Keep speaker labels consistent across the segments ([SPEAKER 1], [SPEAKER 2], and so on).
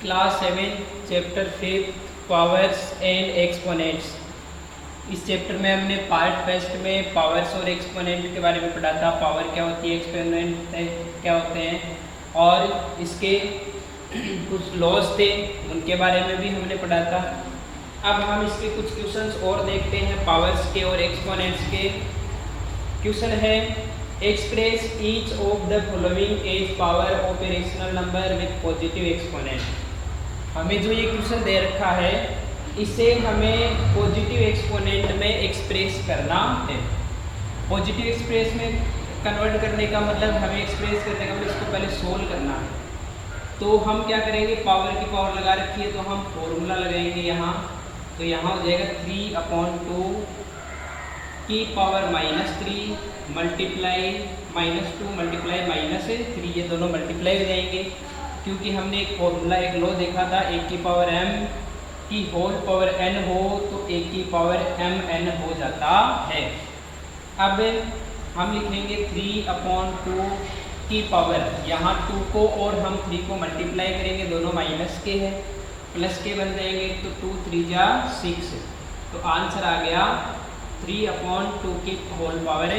[SPEAKER 1] Class 7 chapter 5 powers and exponents. इस chapter में हमने पार्ट फर्स्ट में पावर्स और एक्सपोनेंट के बारे में पढ़ा था। पावर क्या होती है, एक्सपोनेंट क्या होते हैं, और इसके कुछ लॉज थे उनके बारे में भी हमने पढ़ा था। अब हम इसके कुछ क्वेश्चंस और देखते हैं पावर्स के और एक्सपोनेंट्स के। क्वेश्चन है express each of the following as power of a rational number with positive exponent. हमें जो ये क्वेश्चन दे रखा है इसे हमें पॉजिटिव एक्सपोनेंट में एक्सप्रेस करना है। पॉजिटिव एक्सप्रेस में कन्वर्ट करने का मतलब, हमें एक्सप्रेस करने का मतलब इसको पहले सोल्व करना है। तो हम क्या करेंगे, पावर की पावर लगा रखी है तो हम फॉर्मूला लगाएंगे यहाँ। तो यहाँ हो जाएगा 3/2 की पावर -3 मल्टीप्लाई -2 मल्टीप्लाई -3, ये दोनों मल्टीप्लाई हो जाएंगे क्योंकि हमने एक फॉर्मूला, एक लॉ देखा था, 1 की पावर m की होल पावर n हो तो 1 की पावर mn हो जाता है। अब हम लिखेंगे 3/2 की पावर, यहाँ 2 को और हम 3 को मल्टीप्लाई करेंगे, दोनों माइनस के हैं, प्लस के बन जाएंगे तो 2 3 जा 6। तो आंसर आ गया 3/2 की होल पावर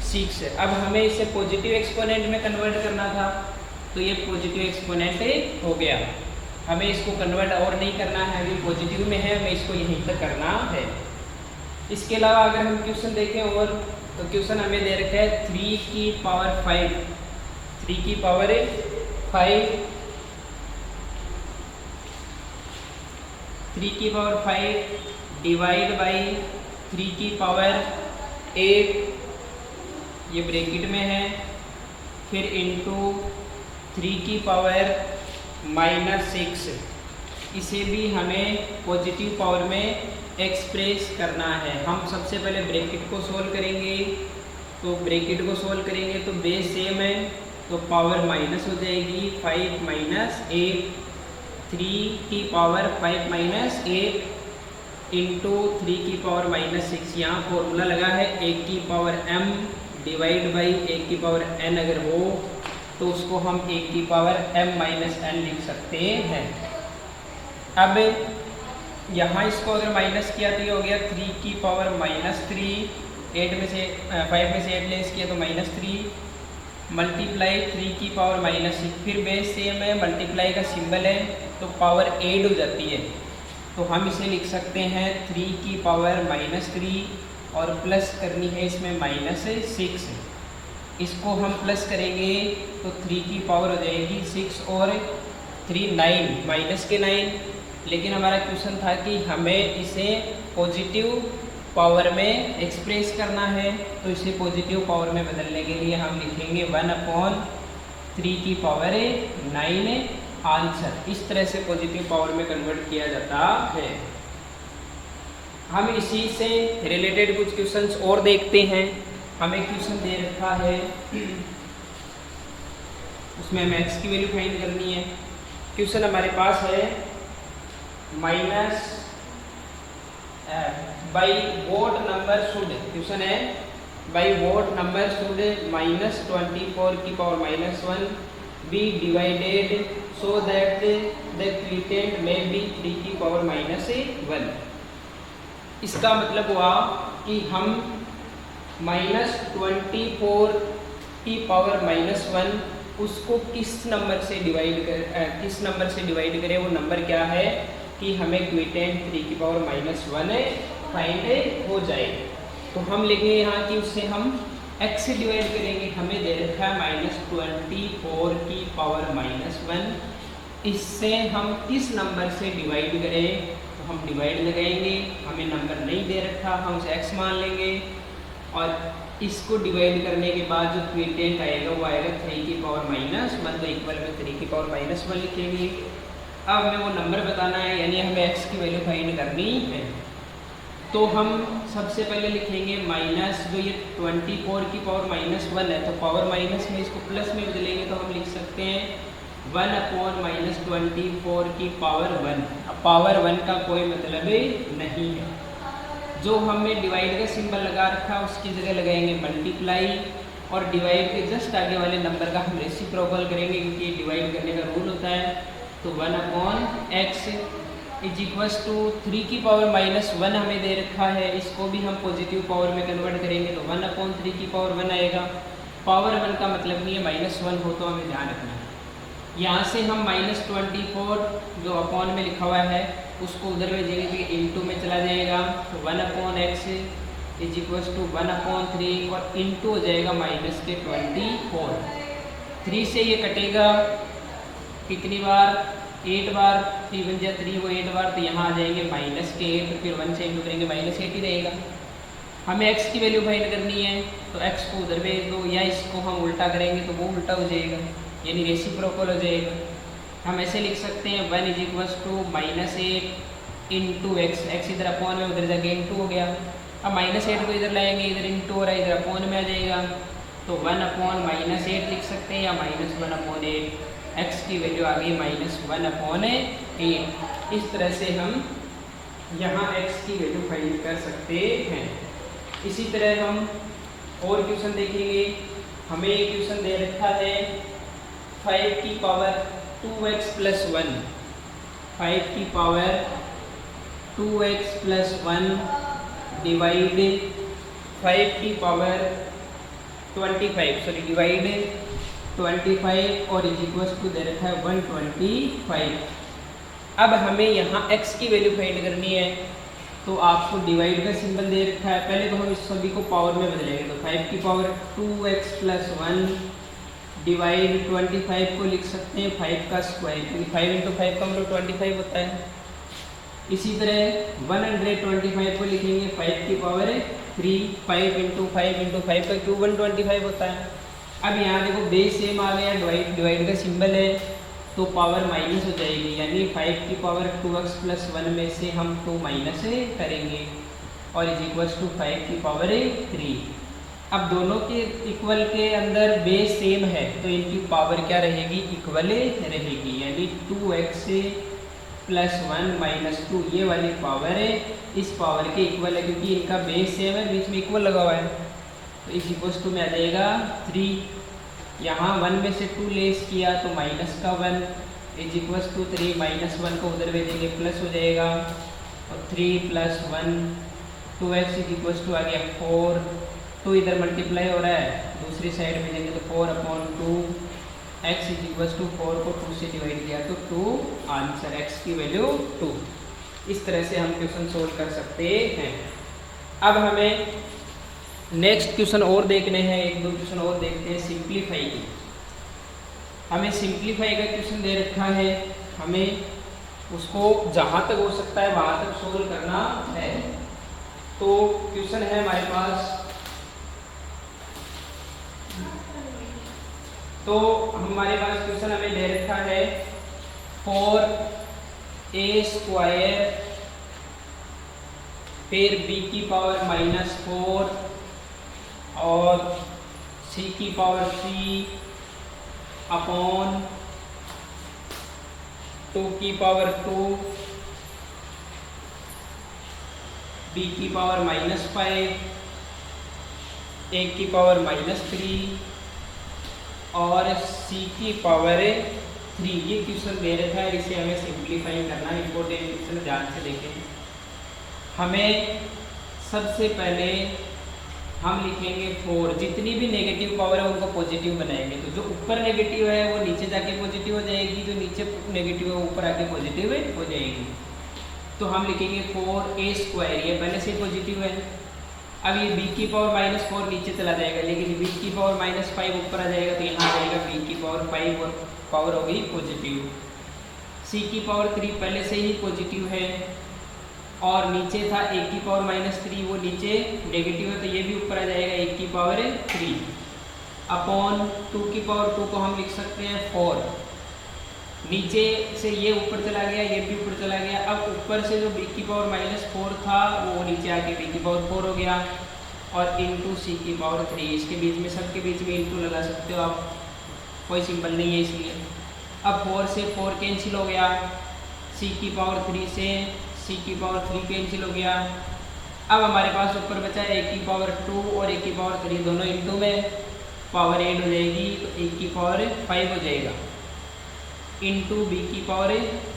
[SPEAKER 1] 6। अब हमें इसे पॉजिटिव एक्सपोनेंट में कन्वर्ट करना था तो ये पॉजिटिव एक्सपोनेंट हो गया। हमें इसको कन्वर्ट और नहीं करना है, अभी पॉजिटिव में है, हमें इसको यहीं तक करना है। इसके अलावा अगर हम क्वेश्चन देखें और, तो क्वेश्चन हमें दे रखा है 3 की पावर 5, 3 की पावर 5, 3 की पावर 5 डिवाइड बाई 3 की पावर 8, ये ब्रैकेट में है, फिर इनटू 3 की पावर -6। इसे भी हमें पॉजिटिव पावर में एक्सप्रेस करना है। हम सबसे पहले ब्रैकेट को सोल्व करेंगे, तो ब्रैकेट को सोल्व करेंगे तो बेस सेम है तो पावर माइनस हो जाएगी, 5 - 8, 3 की पावर 5 - 8 इंटू 3 की पावर -6। यहाँ फॉर्मूला लगा है 1 की पावर m डिवाइड बाई 1 की पावर n, अगर हो तो उसको हम 1 की पावर m - n लिख सकते हैं। अब यहाँ इसको अगर माइनस किया तो ये हो गया 3 की पावर -3, 8 में से 5 में से 8 लेस किया तो -3 मल्टीप्लाई 3 की पावर -6, फिर बेस सेम है, मल्टीप्लाई का सिंबल है तो पावर ऐड हो जाती है, तो हम इसे लिख सकते हैं 3 की पावर -3 और प्लस करनी है इसमें -6। इसको हम प्लस करेंगे तो 3 की पावर हो जाएगी 6 और 3 9, माइनस के 9। लेकिन हमारा क्वेश्चन था कि हमें इसे पॉजिटिव पावर में एक्सप्रेस करना है, तो इसे पॉजिटिव पावर में बदलने के लिए हम लिखेंगे 1/3 की पावर 9 आंसर। इस तरह से पॉजिटिव पावर में कन्वर्ट किया जाता है। हम इसी से रिलेटेड कुछ क्वेश्चंस और देखते हैं। हमें क्वेश्चन दे रखा है, उसमें हमें x की वैल्यू फाइंड करनी है। क्वेश्चन हमारे पास है minus by what number should, question है बाई वॉट नंबर शुड -24 की power -1 be divided so that the quotient में बी 3 की पावर -1। इसका मतलब हुआ कि हम -24 की पावर -1 उसको किस नंबर से डिवाइड करें, वो नंबर क्या है कि हमें क्विटेंट 3 की पावर -1 फाइंड हो जाए। तो हम लिखेंगे यहाँ कि उससे हम x से डिवाइड करेंगे। हमें दे रखा है -24 की पावर -1, इससे हम किस नंबर से डिवाइड करें, तो हम डिवाइड लगाएंगे। हमें नंबर नहीं दे रखा, हम उसे x मान लेंगे और इसको डिवाइड करने के बाद जो क्विटेंट आएगा वो आएगा 3 की पावर -1, तो इक्वल में 3 की पावर -1 लिखेंगे। अब हमें वो नंबर बताना है, यानी हमें x की वैल्यू फाइंड करनी है। तो हम सबसे पहले लिखेंगे माइनस, जो ये 24 की पावर -1 है तो पावर माइनस में इसको प्लस में बदलेंगे तो हम लिख सकते हैं 1/-24 की पावर 1। अब पावर 1 का कोई मतलब नहीं है। जो हमने डिवाइड का सिंबल लगा रखा उसकी जगह लगाएंगे मल्टीप्लाई, और डिवाइड के जस्ट आगे वाले नंबर का हम रेसिप्रोकल करेंगे क्योंकि डिवाइड करने का रूल होता है तो 1/x इज इक्वल्स टू 3 की पावर -1 हमें दे रखा है, इसको भी हम पॉजिटिव पावर में कन्वर्ट करेंगे तो 1/3 की पावर 1 आएगा। पावर 1 का मतलब नहीं है -1 हो, तो हमें ध्यान रखना है। यहाँ से हम -24 जो अपॉन में लिखा हुआ है उसको उधर में देंगे इंटू में चला जाएगा, तो 1/x इज इक्वल्स टू 1/3 और इंटू हो जाएगा -24। 3 से ये कटेगा कितनी बार, 8 बार, 3 बन जाए 3 वो 8 बार, तो यहाँ आ जाएंगे -8, फिर 1 से इंटू करेंगे -8 ही रहेगा। हमें x की वैल्यू फाइंड करनी है तो x को उधर भेज दो, या इसको हम उल्टा करेंगे तो वो उल्टा हो जाएगा, यानी रेसिप्रोकल हो जाएगा। हम ऐसे लिख सकते हैं 1 is equals to -8 into x, x इधर अपॉन में उधर जाके इंटू हो गया। अब -8 को इधर लाएंगे, इधर इंटू हो रहा है, इधर अपॉन में आ जाएगा, तो 1/-8 लिख सकते हैं या -1/8। x की वैल्यू आ गई -1/8। इस तरह से हम यहाँ x की वैल्यू फाइंड कर सकते हैं। इसी तरह हम और क्वेश्चन देखेंगे। हमें एक क्वेश्चन दे रखा है 5 की पावर 2x + 1, 5 की पावर 2x + 1 डिवाइड 5 की पावर 25, सॉरी डिवाइड 25 और इज इक्वल्स टू दे रखा है 125। अब हमें यहाँ x की वैल्यू फाइंड करनी है, तो आपको डिवाइड का सिंबल दे रखा है। पहले तो हम इस सभी को पावर में बदलेंगे, तो 5 की पावर 2x + 1 डिवाइड 25 को लिख सकते हैं 5 का स्क्वायर, क्योंकि 5 × 5 का मतलब 25 होता है। इसी तरह 125 को लिखेंगे 5 की पावर 3, 5 × 5 × 5 का क्यूब 125 होता है। अब यहाँ देखो बेस सेम आ गया, डिवाइड का सिंबल है, तो पावर माइनस हो जाएगी, यानी 5 की पावर 2x + 1 में से हम 2 माइनस करेंगे और इज इक्वल्स टू 5 की पावर 3। अब दोनों के इक्वल के अंदर बेस सेम है, तो इनकी पावर क्या रहेगी, इक्वल रहेगी, यानी 2x + 1 - 2 ये वाली पावर है इस पावर के इक्वल है, क्योंकि इनका बेस सेम है, बीच में इक्वल लगा हुआ है, तो इस इक्वल्स टू में आ जाएगा 3। यहाँ 1 में से 2 लेस किया तो -1 इज इक्वल्स टू 3, -1 को उधर भेजेंगे प्लस हो जाएगा, और 3 + 1 2x इज इक्वल्स टू आ गया 4, 2 इधर मल्टीप्लाई हो रहा है, दूसरी साइड भेजेंगे तो 4/2 x इज इक्वल्स टू 4 को 2 से डिवाइड किया तो 2 आंसर, x की वैल्यू 2। इस तरह से हम क्वेश्चन सोल्व कर सकते हैं। अब हमें नेक्स्ट क्वेश्चन और देखने हैं, 1-2 क्वेश्चन और देखते हैं सिंप्लीफाई की। हमें सिंप्लीफाई का क्वेश्चन दे रखा है, हमें उसको जहाँ तक हो सकता है वहाँ तक सोल्व करना है। तो क्वेश्चन है हमारे पास, तो हमारे पास क्वेश्चन हमें दे रखा है 4a² फिर b की पावर -4 और c की पावर 3 अपॉन 2 की पावर 2 b की पावर -5 a की पावर -3 और c की पावर 3। ये क्वेश्चन दे रखा है, इसे हमें सिंप्लीफाई करना है। इंपॉर्टेंट क्वेश्चन ध्यान से देखें। हमें सबसे पहले हम लिखेंगे 4, जितनी भी नेगेटिव पावर है उनको पॉजिटिव बनाएंगे, तो जो ऊपर नेगेटिव है वो नीचे जाके पॉजिटिव हो जाएगी, जो नीचे नेगेटिव है वो ऊपर आके पॉजिटिव हो जाएगी। तो हम लिखेंगे 4a², ये पहले से पॉजिटिव है। अब ये b की पावर -4 नीचे चला जाएगा, लेकिन b की पावर -5 ऊपर आ जाएगा, तो यहाँ आ जाएगा b की पावर 5 और पावर हो गई पॉजिटिव। c की पावर 3 पहले से ही पॉजिटिव है और नीचे था a की पावर -3, वो नीचे नेगेटिव है, तो ये भी ऊपर आ जाएगा a की पावर 3 अपॉन 2 की पावर 2 को हम लिख सकते हैं 4। नीचे से ये ऊपर चला गया, ये भी ऊपर चला गया। अब ऊपर से जो b की पावर -4 था वो नीचे आके b की पावर 4 हो गया और इंटू c की पावर 3। इसके बीच में, सबके बीच में इंटू लगा सकते हो आप, कोई सिंबल नहीं है इसलिए। अब 4 से 4 कैंसिल हो गया, c की पावर 3 से c की पावर 3 कैंसिल हो गया। अब हमारे पास ऊपर बचा a की पावर 2 और a की पावर 3, दोनों इंटू में पावर 8 हो जाएगी, तो a की पावर 5 हो जाएगा। इंटू बी की पावर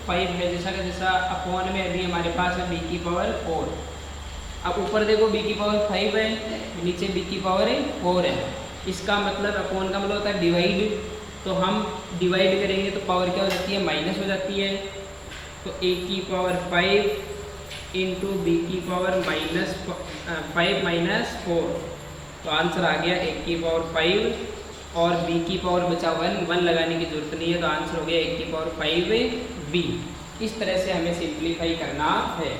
[SPEAKER 1] 5 है, जैसा का जैसा अपॉन में अभी हमारे पास है बी की पावर 4। अब ऊपर देखो बी की पावर 5 है, नीचे बी की पावर 4 है। इसका मतलब अपॉन का मतलब होता है डिवाइड, तो हम डिवाइड करेंगे तो पावर क्या हो जाती है, माइनस हो जाती है। तो ए की पावर 5 इंटू बी की पावर -5 माइनस 4, तो आंसर आ गया ए की पावर 5 और बी की पावर बचा 1 लगाने की जरूरत नहीं है, तो आंसर हो गया ए की पावर 5 बी। इस तरह से हमें सिंप्लीफाई करना है।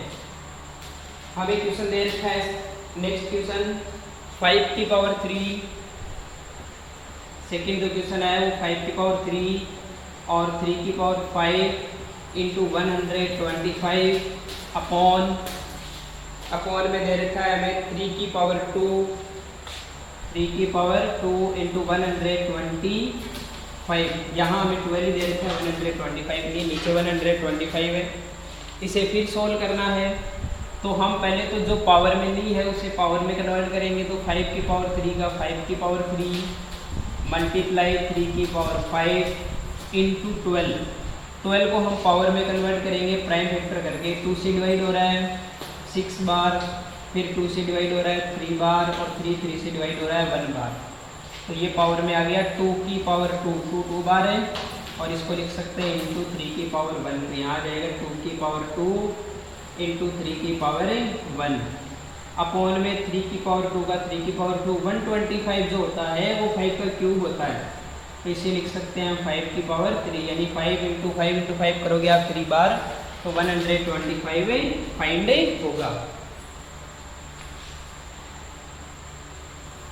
[SPEAKER 1] हमें क्वेश्चन दे रखा है नेक्स्ट क्वेश्चन 5 की पावर 3, सेकेंड जो क्वेश्चन है वो 5 की पावर 3 और 3 की पावर 5 इंटू 125 अपॉन में दे रखा है हमें 3 की पावर 2 इंटू 125। यहाँ हमें 12 दे रखा है, 125 नहीं, नीचे 125 है। इसे फिर सोल्व करना है, तो हम पहले तो जो पावर में ली है उसे पावर में कन्वर्ट करेंगे। तो 5 की पावर 3 का 5 की पावर 3 मल्टीप्लाई 3 की पावर 5 इंटू 12 को हम पावर में कन्वर्ट करेंगे प्राइम फैक्टर करके। 2 से डिवाइड हो रहा है 6 बार, फिर 2 से डिवाइड हो रहा है 3 बार और 3 से डिवाइड हो रहा है 1 बार। तो ये पावर में आ गया 2 की पावर 2 बार है, और इसको लिख सकते हैं इंटू 3 की पावर 1। तो यहाँ आ जाएगा 2 की पावर 2 इंटू 3 की पावर 1 अपॉन में 3 की पावर 2 का 3 की पावर 2 125 जो होता है वो 5 का क्यूब होता है, तो इसे लिख सकते हैं 5 की पावर 3, यानी 5 इंटू 5 करोगे आप 3 बार तो 125 फाइंड होगा।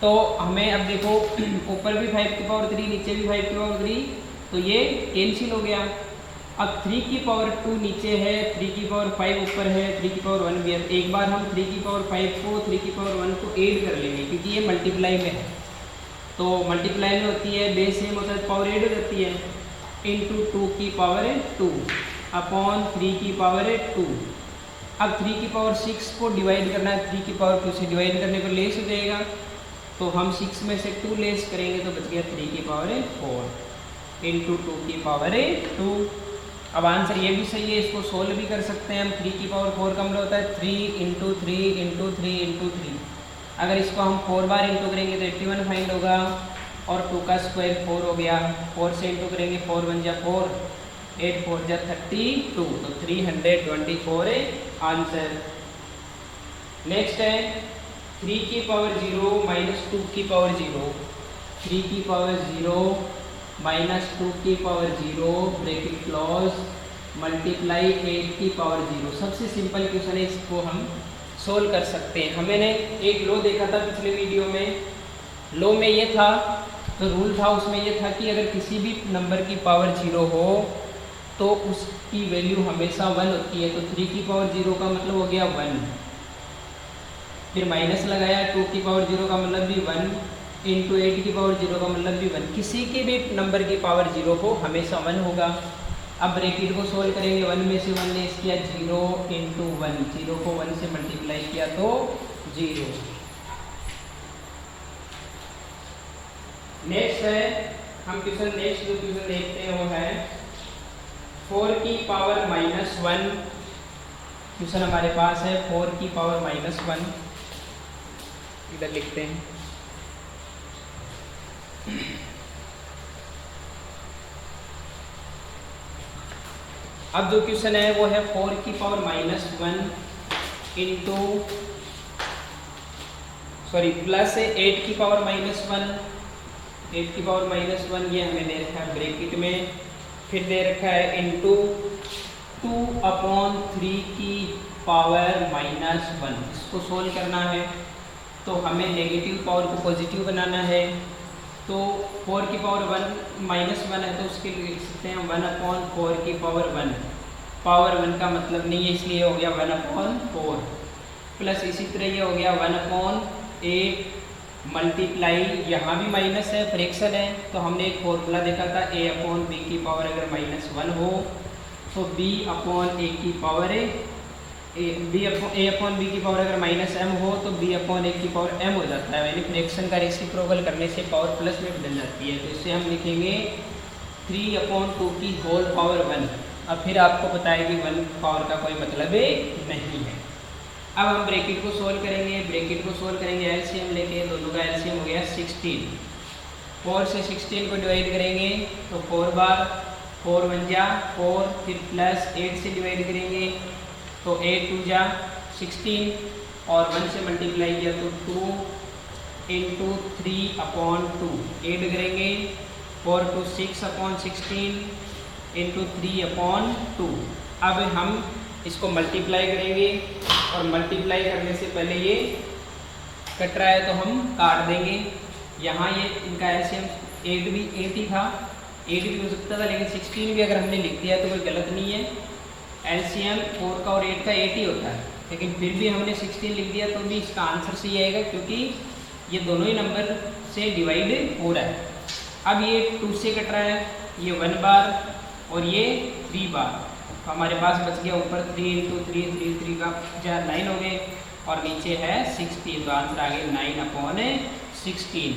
[SPEAKER 1] तो हमें अब देखो ऊपर भी 5 की पावर 3 नीचे भी 5 की पावर 3, तो ये कैंसिल हो गया। अब 3 की पावर 2 नीचे है, 3 की पावर 5 ऊपर है, 3 की पावर 1 भी है। एक बार हम 3 की पावर 5 को 3 की पावर 1 को ऐड कर लेंगे, क्योंकि ये मल्टीप्लाई में है। तो मल्टीप्लाई में होती है, बेस सेम होता है, पावर ऐड हो जाती है। इंटू 2 की पावर 2 अपॉन 3 की पावर 2। अब 3 की पावर 6 को डिवाइड करना है, 3 की पावर 2 से डिवाइड करने पर लेस हो जाएगा, तो हम 6 में से 2 लेस करेंगे तो बच गया 3 की पावर 4 इंटू 2 की पावर 2। अब आंसर ये भी सही है, इसको सोल्व भी कर सकते हैं हम। 3 की पावर 4 का मतलब होता है 3 इंटू 3 इंटू 3 इंटू 3। अगर इसको हम 4 बार इंटू करेंगे तो 81 फाइंड होगा, और 2 का स्क्वायर 4 हो गया। 4 से इंटू करेंगे 4 1 जा 4, 8 4 जा 32, तो 324 है आंसर। नेक्स्ट है 3 की पावर 0 माइनस 2 की पावर 0, 3 की पावर 0 माइनस 2 की पावर 0 ब्रैकेट क्लोज मल्टीप्लाई 8 की पावर 0। सबसे सिंपल क्वेश्चन है, इसको हम सोल्व कर सकते हैं। हमने एक लो देखा था पिछले वीडियो में, लो में ये था, तो रूल था उसमें ये था कि अगर किसी भी नंबर की पावर 0 हो तो उसकी वैल्यू हमेशा 1 होती है। तो 3 की पावर 0 का मतलब हो गया 1, फिर माइनस लगाया, 2 की पावर 0 का मतलब भी 1 इंटू 8 की पावर 0 का मतलब भी 1। किसी के भी नंबर की पावर 0 हो हमेशा 1 होगा। अब ब्रैकेट को सोल्व करेंगे, 1 में से 1 लेस किया 0 इंटू 1, 0 को 1 से मल्टीप्लाई किया तो 0। नेक्स्ट है हम क्वेश्चन, नेक्स्ट जो क्वेश्चन देखते हैं वो है 4 की पावर -1। क्वेश्चन हमारे पास है 4 की पावर -1, इधर लिखते हैं। अब जो क्वेश्चन है वो है 4 की पावर -1 इंटू प्लस 8 की पावर -1, 8 की पावर -1 ये हमें दे रखा है ब्रैकेट में, फिर दे रखा है इंटू 2 अपॉन 3 की पावर -1। इसको सोल्व करना है तो हमें नेगेटिव पावर को पॉजिटिव बनाना है। तो 4 की पावर -1 है, तो उसके लिए लिख सकते हैं 1 अपॉन 4 की पावर 1। पावर 1 का मतलब नहीं है, इसलिए हो गया 1 अपॉन 4, प्लस इसी तरह ये हो गया 1 अपॉन 8 मल्टीप्लाई, यहाँ भी माइनस है, फ्रैक्शन है, तो हमने एक फॉर्मूला देखा था a अपॉन b की पावर अगर -1 हो तो b अपॉन a की पावर a अपॉन b की पावर अगर -m हो तो b अपॉन a की पावर m हो जाता है। यानी फ्रैक्शन का रेसिप्रोकल करने से पावर प्लस में बदल जाती है। तो इससे हम लिखेंगे 3/2 की होल पावर 1। अब फिर आपको पता है कि 1 पावर का कोई मतलब नहीं है। अब हम ब्रैकेट को सोल्व करेंगे। ब्रैकेट को सोल्व करेंगे एलसीएम लेके, दोनों का एलसीएम हो गया 16। 4 से 16 को डिवाइड करेंगे तो 4 बार, 4 1 जा 4, फिर प्लस 8 से डिवाइड करेंगे तो 8 2 जा 16 और 1 से मल्टीप्लाई किया तो 2 इंटू 3/2 ऐड करेंगे 4 2 6/16 इंटू 3/2। अब हम इसको मल्टीप्लाई करेंगे और मल्टीप्लाई करने से पहले ये कट रहा है तो हम काट देंगे। यहाँ ये इनका एलसीएम 8 ही था, 8 भी हो सकता था, लेकिन 16 भी अगर हमने लिख दिया तो कोई गलत नहीं है। एलसीएम 4 का और 8 का 8 ही होता है, लेकिन फिर भी हमने 16 लिख दिया तो भी इसका आंसर सही आएगा, क्योंकि ये दोनों ही नंबर से डिवाइड हो रहा है। अब ये 2 से कट रहा है, ये 1 बार और ये 3 बार, तो हमारे पास बच गया ऊपर 3 इंटू 3 का 9 हो गए और नीचे है 16, तो आंसर आ गया 9/16।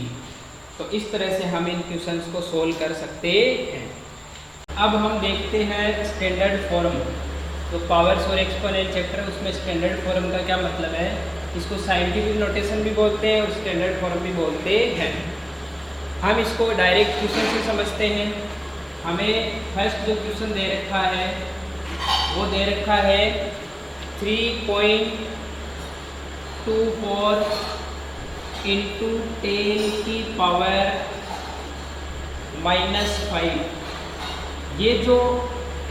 [SPEAKER 1] तो इस तरह से हम इन क्वेश्चंस को सोल्व कर सकते हैं। अब हम देखते हैं स्टैंडर्ड फॉर्म। तो पावर्स और एक्सपोनेंट चैप्टर है, उसमें स्टैंडर्ड फॉर्म का क्या मतलब है, इसको साइंटिफिक नोटेशन भी बोलते हैं और स्टैंडर्ड फॉर्म भी बोलते हैं। हम इसको डायरेक्ट क्वेश्चन से समझते हैं। हमें फर्स्ट जो क्वेश्चन दे रखा है वो दे रखा है 3.24 इंटू 10 की पावर -5। ये जो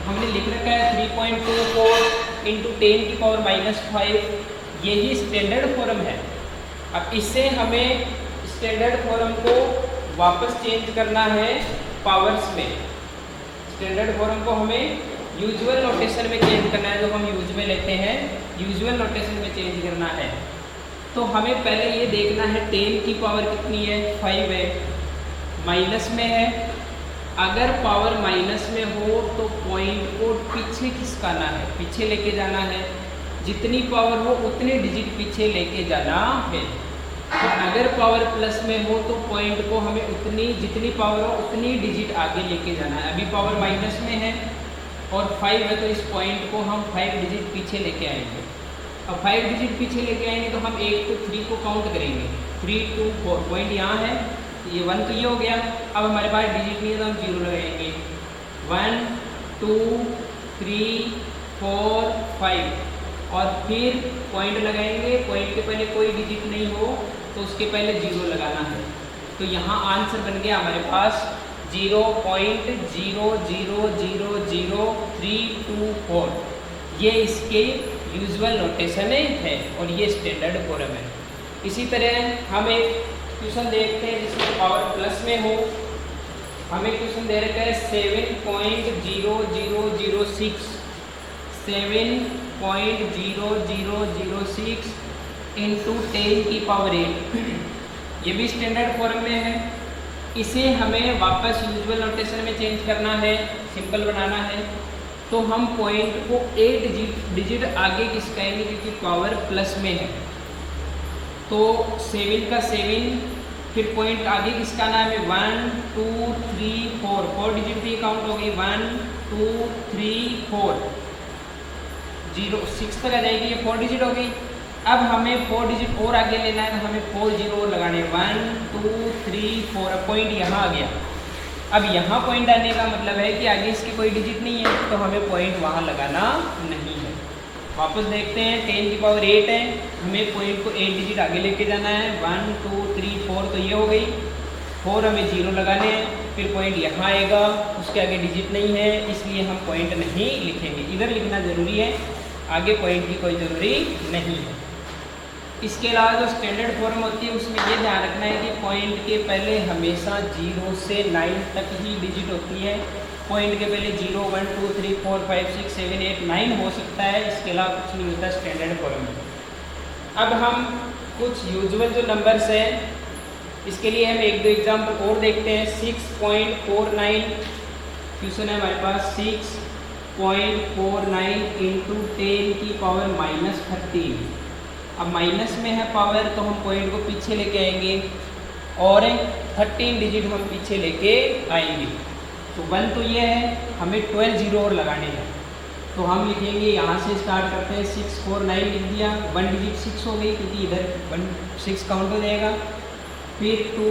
[SPEAKER 1] हमने लिख रखा है 3.24 इंटू 10 की पावर -5, यही स्टैंडर्ड फॉर्म है। अब इससे हमें स्टैंडर्ड फॉर्म को वापस चेंज करना है पावर्स में। स्टैंडर्ड फॉर्म को हमें यूजुअल नोटेशन में चेंज करना है, जो हम यूज में लेते हैं, यूजुअल नोटेशन में चेंज करना है। तो हमें पहले ये देखना है 10 की पावर कितनी है, 5 है, माइनस में है। अगर पावर माइनस में हो तो पॉइंट को पीछे खिसकाना है, पीछे लेके जाना है। जितनी पावर हो उतने डिजिट पीछे लेके जाना है। तो अगर पावर प्लस में हो तो पॉइंट को हमें जितनी पावर हो उतनी डिजिट आगे लेके जाना है। अभी पावर माइनस में है और 5 है, तो इस पॉइंट को हम 5 डिजिट पीछे लेके आएंगे। अब 5 डिजिट पीछे लेके आएंगे तो हम 1 to 3 को काउंट करेंगे, 3 to 4 पॉइंट यहाँ है, ये 1 तो ये हो गया। अब हमारे पास डिजिट नहीं है तो हम 0 लगाएंगे, 1 2 3 4 5 और फिर पॉइंट लगाएंगे। पॉइंट के पहले कोई डिजिट नहीं हो तो उसके पहले 0 लगाना है। तो यहाँ आंसर बन गया हमारे पास 0.00000324। ये इसके यूजुअल नोटेशन है और ये स्टैंडर्ड फॉर्म है। इसी तरह हम एक क्वेश्चन देखते हैं जिसमें पावर प्लस में हो। हमें क्वेश्चन दे रखा है 7.0006 इंटू 10 की पावर 8। ये भी स्टैंडर्ड फॉर्म में है। इसे हमें वापस यूजुअल नोटेशन में चेंज करना है, सिंपल बनाना है। तो हम पॉइंट को 8 डिजिट आगे खिसकाएंगे क्योंकि पावर प्लस में है। तो 7 का 7, फिर पॉइंट आगे खिसकाना है हमें 1 2 3 4 डिजिट भी काउंट हो गई, 1 2 3 4 0 6 तक आ जाएगी, ये 4 डिजिट हो गई। अब हमें 4 डिजिट और आगे लेना है तो हमें 4 0 और लगाने, 1 2 3 4। पॉइंट यहाँ आ गया। अब यहाँ पॉइंट आने का मतलब है कि आगे इसकी कोई डिजिट नहीं है, तो हमें पॉइंट वहाँ लगाना नहीं है। वापस देखते हैं, 10 की पावर 8 है, हमें पॉइंट को 8 डिजिट आगे लेके जाना है, 1 2 3 4, तो ये हो गई। 4 हमें 0 लगाने हैं, फिर पॉइंट यहाँ आएगा, उसके आगे डिजिट नहीं है, इसलिए हम पॉइंट नहीं लिखेंगे। इधर लिखना ज़रूरी है, आगे पॉइंट की कोई ज़रूरी नहीं है। इसके अलावा जो स्टैंडर्ड फॉर्म होती है उसमें ये ध्यान रखना है कि पॉइंट के पहले हमेशा 0 से 9 तक ही डिजिट होती है। पॉइंट के पहले 0 1 2 3 4 5 6 7 8 9 हो सकता है, इसके अलावा कुछ नहीं होता स्टैंडर्ड फॉर्म में। अब हम कुछ यूजुअल जो नंबर्स हैं इसके लिए हम 1-2 एग्जाम्पल और देखते हैं। 6.49 क्वेश्चन है हमारे पास, 6.49 इंटू 10 की पावर -13। अब माइनस में है पावर तो हम पॉइंट को पीछे लेके आएंगे और 13 डिजिट हम पीछे लेके आएंगे। तो 1 तो ये है, हमें 12 जीरो और लगाने हैं। तो हम लिखेंगे, यहाँ से स्टार्ट करते हैं, 6 4 9 लिख दिया, 1 डिजिट 6 हो गई क्योंकि इधर 6 काउंट हो जाएगा। फिर 2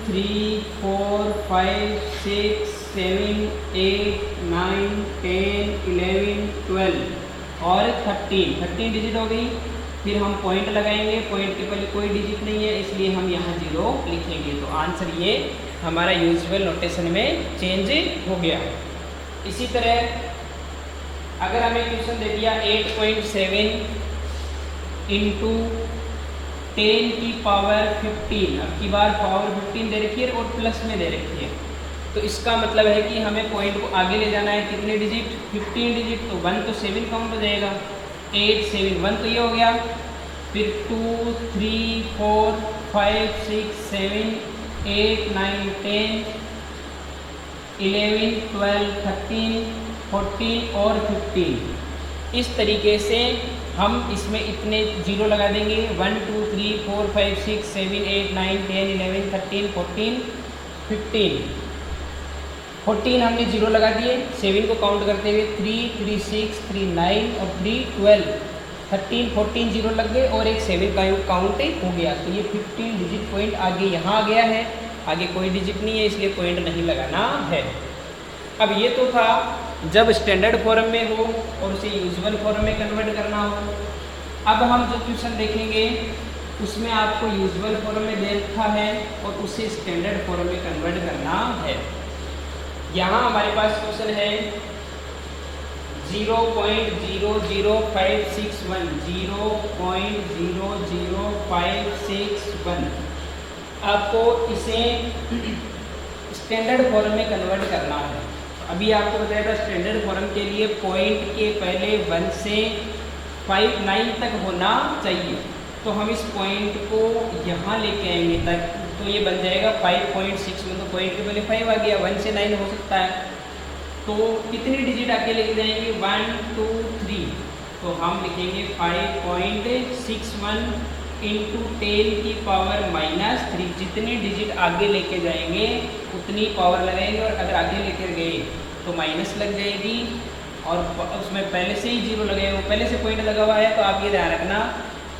[SPEAKER 1] 3 4 5 6 7 8 9 10 11 12 और 13 डिजिट हो गई। फिर हम पॉइंट लगाएंगे, पॉइंट के पहले कोई डिजिट नहीं है इसलिए हम यहाँ 0 लिखेंगे। तो आंसर ये हमारा यूजुअल नोटेशन में चेंज हो गया। इसी तरह अगर हमें क्वेश्चन दे दिया 8.7 इंटू 10 की पावर 15, अब की बार पावर 15 दे रखी है और प्लस में दे रखी है, तो इसका मतलब है कि हमें पॉइंट को आगे ले जाना है। कितने डिजिट? 15 डिजिट। तो 1 तो 7 काउंट हो जाएगा, 8 7 1 तो ये हो गया। फिर 2 3 4 5 6 7 8 9 10 11 12 13 14 और 15। इस तरीके से हम इसमें इतने जीरो लगा देंगे, 1 2 3 4 5 6 7 8 9 10 11 13 14 15। 14 हमने जीरो लगा दिए, 7 को काउंट करते हुए 3 3 6 3 9 और 3 12 13 14 जीरो लग गए और एक 7 का काउंट हो गया। तो ये 15 डिजिट पॉइंट आगे यहाँ आ गया है, आगे कोई डिजिट नहीं है इसलिए पॉइंट नहीं लगाना है। अब ये तो था जब स्टैंडर्ड फॉर्म में हो और उसे यूजुअल फॉर्म में कन्वर्ट करना हो। अब हम जो क्वेश्चन देखेंगे उसमें आपको यूजुअल फॉर्म में दे रखा है और उसे स्टैंडर्ड फॉर्म में कन्वर्ट करना है। यहाँ हमारे पास क्वेश्चन है 0.00561 0.00561। आपको इसे स्टैंडर्ड फॉर्म में कन्वर्ट करना है। अभी आपको बताया था स्टैंडर्ड फॉर्म के लिए पॉइंट के पहले 1 से 5 9 तक होना चाहिए। तो हम इस पॉइंट को यहाँ लेके आएंगे तक, तो ये बन जाएगा 5.6 में, तो पॉइंट के पहले 5 आ गया, 1 से 9 हो सकता है। तो कितनी डिजिट आगे लेके जाएंगे? 1 2 3। तो हम लिखेंगे 5.61 इंटू 10 की पावर -3। जितनी डिजिट आगे लेके जाएंगे उतनी पावर लगाएंगे और अगर आगे लेकर गए तो माइनस लग जाएगी और उसमें पहले से ही जीरो लगेगा, वो पहले से पॉइंट लगा हुआ है तो आप ये ध्यान रखना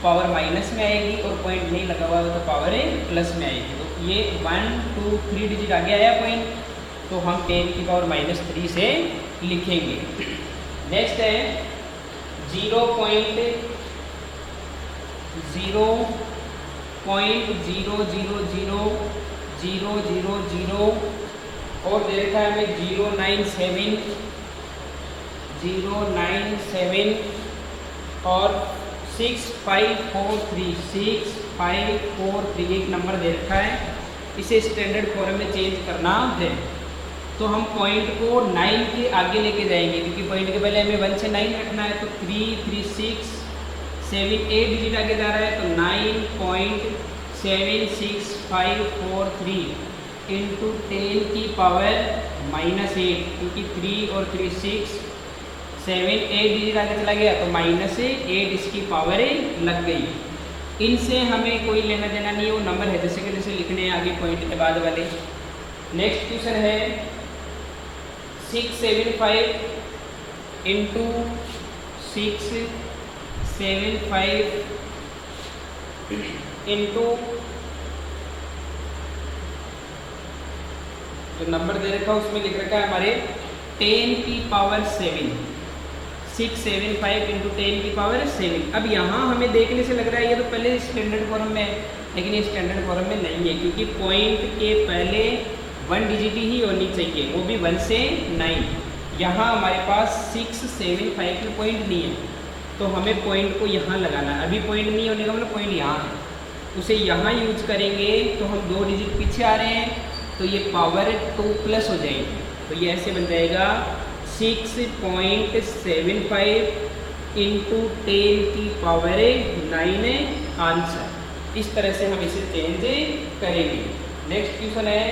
[SPEAKER 1] पावर माइनस में आएगी और पॉइंट नहीं लगा हुआ है तो पावर प्लस में आएगी। तो ये 1 2 3 डिजिट आगे आया पॉइंट, तो हम 10 की पावर -3 से लिखेंगे। नेक्स्ट है 0.00000 और दे रखा है हमें 097 और 6543 एक नंबर दे रखा है। इसे स्टैंडर्ड फॉर्म में चेंज करना है। तो हम पॉइंट को 9 के आगे लेके जाएंगे क्योंकि पॉइंट के पहले हमें 1 से 9 रखना है। तो 3 3 6 7 8 डिजिट आगे जा रहा है तो 9.76543 इंटू 10 की पावर -8 क्योंकि 3 और 3 6 7 8 डिजिट आगे चला गया तो -8 इसकी पावर लग गई। इनसे हमें कोई लेना देना नहीं है, वो नंबर है जैसे कि जैसे लिखने हैं आगे पॉइंट के बाद वाले। नेक्स्ट क्वेश्चन है 675 इंटू 675 इंटू जो नंबर दे रखा है उसमें लिख रखा है हमारे 10 की पावर 7। 675 इंटू 10 की पावर 7। अब यहाँ हमें देखने से लग रहा है ये तो पहले स्टैंडर्ड फॉर्म में है, लेकिन ये स्टैंडर्ड फॉर्म में नहीं है क्योंकि पॉइंट के पहले 1 डिजिट ही होनी चाहिए, वो भी 1 से 9। यहाँ हमारे पास 675 की पॉइंट नहीं है तो हमें पॉइंट को यहाँ लगाना है। अभी पॉइंट नहीं होने का मतलब पॉइंट यहाँ है, उसे यहाँ यूज करेंगे तो हम 2 डिजिट पीछे आ रहे हैं तो ये पावर 2 प्लस हो जाएगी। तो ये ऐसे बन जाएगा 6.75 इंटू 10 की पावर 9 आंसर। इस तरह से हम इसे चेंज करेंगे। नेक्स्ट क्वेश्चन है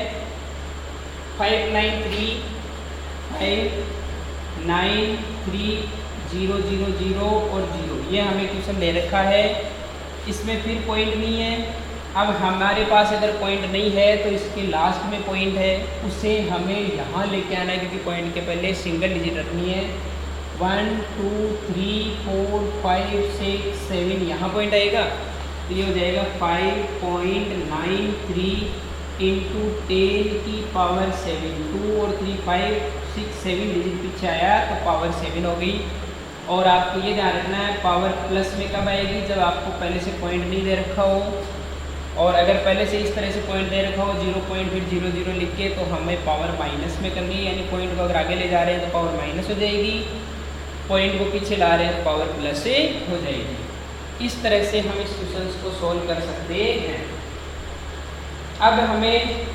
[SPEAKER 1] 593593000 और 0। ये हमें क्वेश्चन दे रखा है, इसमें फिर पॉइंट नहीं है अब हमारे पास अगर पॉइंट नहीं है तो इसके लास्ट में पॉइंट है, उसे हमें यहाँ लेके आना है, क्योंकि पॉइंट के पहले सिंगल डिजिट रखनी है। 1 2 3 4 5 6 7 यहाँ पॉइंट आएगा, तो ये हो जाएगा 5.93 इंटू 10 की पावर 7। 2 और 3 5 6 7 डिजिट पीछे आया तो पावर 7 हो गई। और आपको ये ध्यान रखना है पावर प्लस में कब आएगी, जब आपको पहले से पॉइंट नहीं दे रखा हो। और अगर पहले से इस तरह से पॉइंट दे रखा हो 0 पॉइंट फिर 0 0 लिख के, तो हमें पावर माइनस में करनी है, यानी पॉइंट को अगर आगे ले जा रहे हैं तो पावर माइनस हो जाएगी, पॉइंट को पीछे ला रहे हैं तो पावर प्लस से हो जाएगी। इस तरह से हम इस क्वेश्चन को सॉल्व कर सकते हैं। अब हमें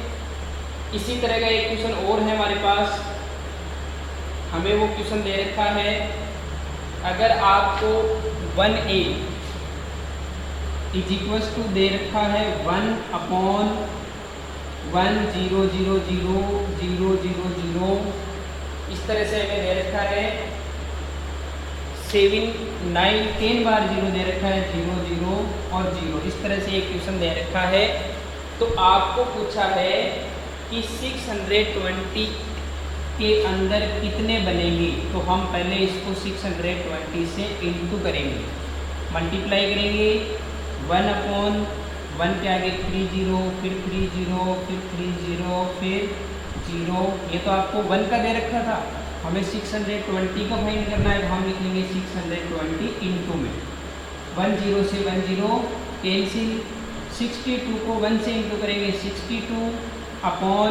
[SPEAKER 1] इसी तरह का एक क्वेश्चन और है हमारे पास। हमें वो क्वेश्चन दे रखा है, अगर आपको 1a इज इक्वल्स टू दे रखा है 1/1000000, इस तरह से हमें दे रखा है 7 9 10 बार 0 दे रखा है, 0 0 और 0, इस तरह से एक क्वेश्चन दे रखा है। तो आपको पूछा है कि 620 के अंदर कितने बनेंगे, तो हम पहले इसको 620 से इंटू करेंगे, मल्टीप्लाई करेंगे। 1/1 के आगे 3 0, फिर 3 0, फिर 3 0, फिर 0। ये तो आपको 1 का दे रखा था, हमें 620 का फाइंड करना है, तो हम लिखेंगे 620 इंटू में 1 0 से 1 0 कैंसिल, 62 को 1 से इंटू करेंगे 62 अपॉन,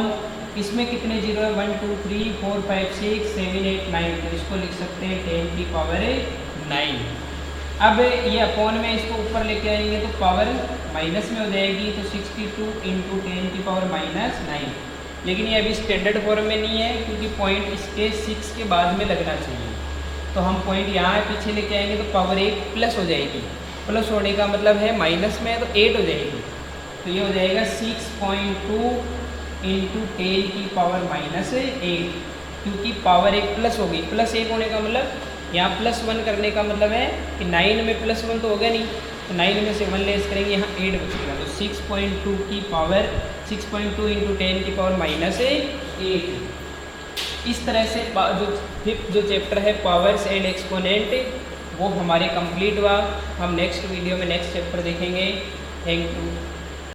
[SPEAKER 1] इसमें कितने 0 है 1 2 3 4 5 6 7 8 9, तो इसको लिख सकते हैं 10 की पावर 9। अब ये अपॉन में इसको ऊपर लेके आएंगे तो पावर माइनस में हो जाएगी, तो 62 इंटू 10 की पावर -9। लेकिन ये अभी स्टैंडर्ड फॉर्म में नहीं है, क्योंकि पॉइंट इसके 6 के बाद में लगना चाहिए। तो हम पॉइंट यहाँ पीछे लेके आएंगे तो पावर 1 प्लस हो जाएगी, प्लस होने का मतलब है माइनस में तो 8 हो जाएगी, तो ये हो जाएगा 6.2 इंटू 10 की पावर -8, क्योंकि पावर 1 प्लस हो गई। प्लस 1 होने का मतलब यहाँ +1 करने का मतलब है कि 9 में +1 तो होगा नहीं, तो 9 में से 1 लेस करेंगे, यहाँ 8 बचेगा, तो 6.2 की पावर 6.2 इंटू 10 की पावर -8। इस तरह से जो चैप्टर है पावर्स एंड एक्सपोनेंट वो हमारे कंप्लीट हुआ। हम नेक्स्ट वीडियो में नेक्स्ट चैप्टर देखेंगे। Thank you.